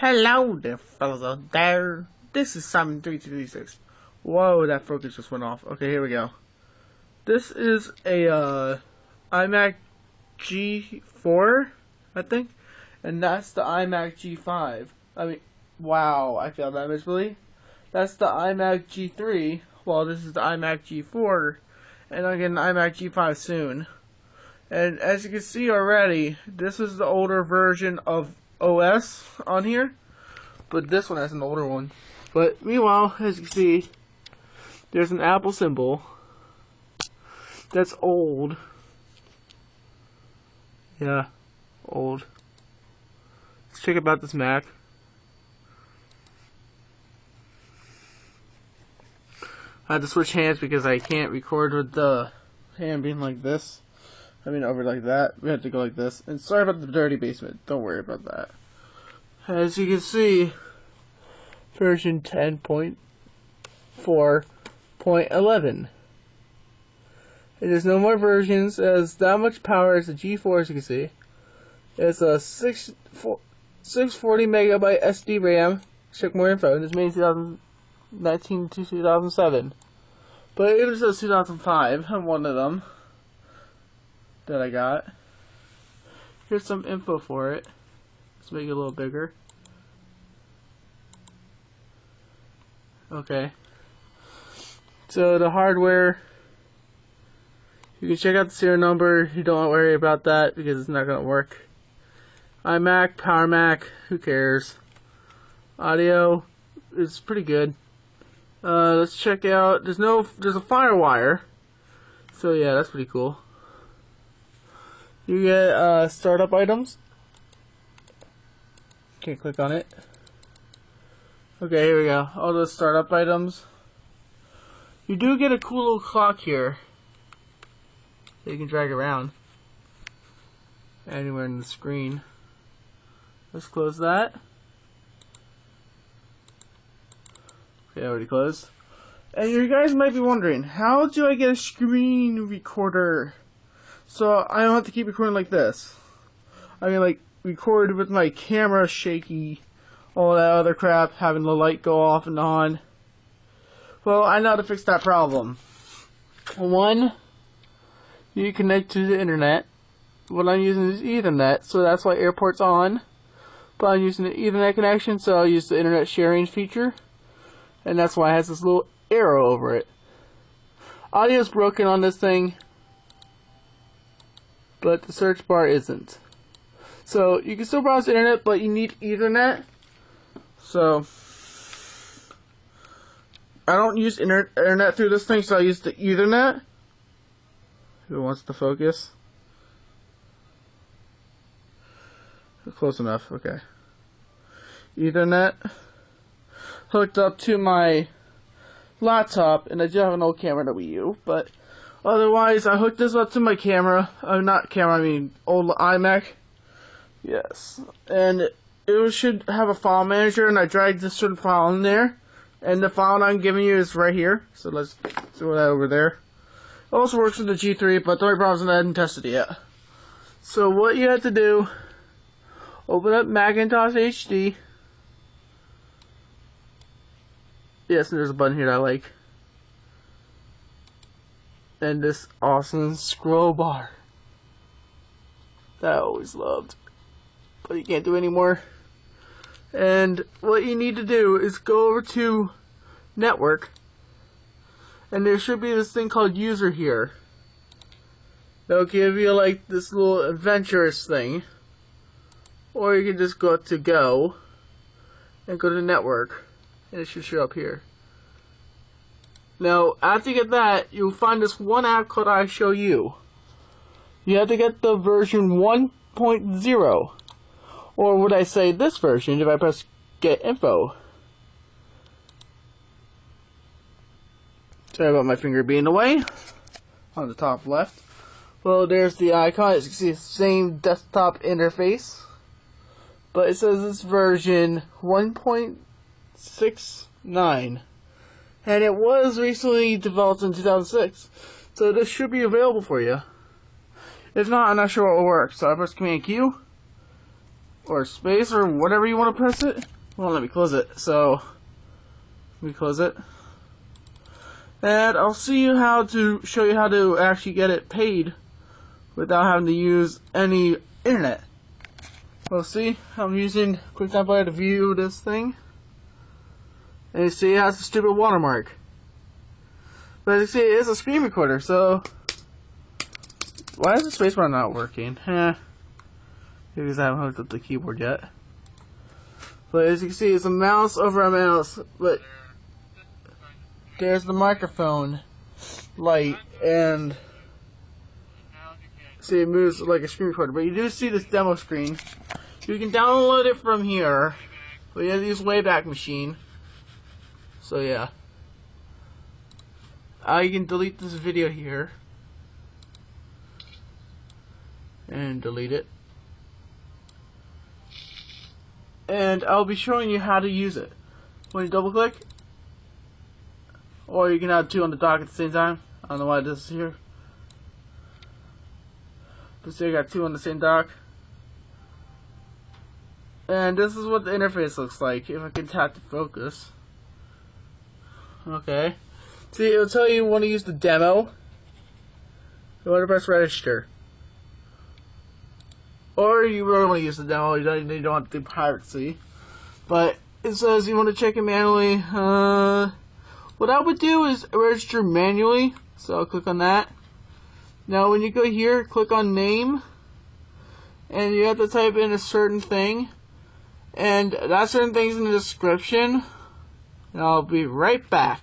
Hello there, fellas out there. This is Simon3236. Whoa, that focus just went off. Okay, here we go. This is a iMac G4, I think, and that's the iMac G5. I mean, wow, I failed that miserably. That's the iMac G3. Well, this is the iMac G4, and I'm getting an iMac G5 soon. And as you can see already, this is the older version of OS on here, but this one has an older one. But meanwhile, as you can see, there's an Apple symbol that's old. Yeah, old. Let's check about this Mac. I had to switch hands because I can't record with the hand being like this. I mean, over like that. We have to go like this. And sorry about the dirty basement. Don't worry about that. As you can see, version 10.4.11. There's no more versions. It has that much power as the G4, as you can see. It's a 640 megabyte SD RAM. Check more info. This made in 2019 to 2007. But it was 2005. I'm one of them that I got. Here's some info for it. Let's make it a little bigger. Okay. So the hardware, you can check out the serial number. You don't worry about that because it's not going to work. iMac, Power Mac, who cares? Audio is pretty good. Let's check out. There's a FireWire. So yeah, that's pretty cool. You get startup items. Okay, click on it. Okay, here we go. All those startup items. You do get a cool little clock here that you can drag around anywhere in the screen. Let's close that. Okay, already closed. And you guys might be wondering, how do I get a screen recorder so I don't have to keep recording like this? I mean, like, record with my camera shaky, all that other crap, having the light go off and on. Well, I know how to fix that problem. One, you connect to the internet. What I'm using is Ethernet, so that's why Airport's on. But I'm using the Ethernet connection, so I'll use the internet sharing feature. And that's why it has this little arrow over it. Audio's broken on this thing, but the search bar isn't. So you can still browse the internet, but you need Ethernet. So I don't use internet through this thing, so I use the Ethernet. Who wants to focus? Close enough, okay. Ethernet hooked up to my laptop, and I do have an old camera that we use, but otherwise I hooked this up to my camera. Not camera, I mean old iMac. Yes, and it should have a file manager, and I dragged this certain file in there, and the file I'm giving you is right here. So let's throw that over there. It also works with the G3, but the only problem is I hadn't tested it yet. So what you have to do, open up Macintosh HD. Yes, and there's a button here that I like. And this awesome scroll bar that I always loved, but you can't do anymore. And what you need to do is go over to Network, and there should be this thing called User here. That'll give you like this little adventurous thing. Or you can just go to Go and go to Network, and it should show up here. Now, after you get that, you'll find this one app called I Show You. You have to get the version 1.0. Or would I say this version if I press Get Info? Sorry about my finger being away. On the top left. Well, there's the icon. As you can see, it's the same desktop interface. But it says it's version 1.69. And it was recently developed in 2006. So this should be available for you. If not, I'm not sure what will work. So I press Command Q. Or space, or whatever you want to press it. Well, let me close it. So, let me close it. And I'll show you how to actually get it paid without having to use any internet. Well, see, I'm using QuickTime Player to view this thing. And you see it has a stupid watermark. But as you see, it is a screen recorder, so why is the spacebar not working? Because I haven't hooked up the keyboard yet. But as you can see, it's a mouse over a mouse, but there's the microphone light, and see, it moves like a screen recorder. But you do see this demo screen. You can download it from here, but you have to use Wayback Machine. So yeah, you can delete this video here and delete it, and I'll be showing you how to use it. When you double click, or you can have two on the dock at the same time. I don't know why this is here, but so you got two on the same dock. And this is what the interface looks like. If I can tap to focus. Okay. See, it'll tell you want to use the demo. You want to press register. Or you really want to use the demo, you don't want to do piracy. But it says you want to check it manually. What I would do is register manually. So I'll click on that. Now when you go here, click on name. And you have to type in a certain thing. And that certain thing's in the description. And I'll be right back.